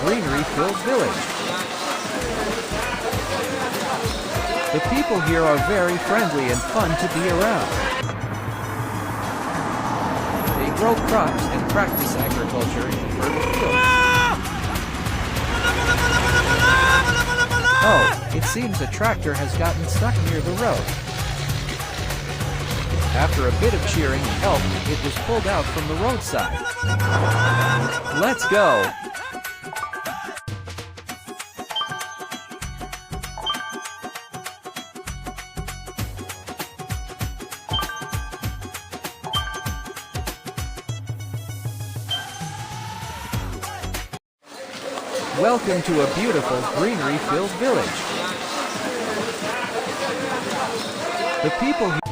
greenery-filled village. The people here are very friendly and fun to be around. They grow crops and practice agriculture in fertile fields. Oh, it seems a tractor has gotten stuck near the road. After a bit of cheering and help, it was pulled out from the roadside. Let's go! Welcome to a beautiful greenery-filled village. The people here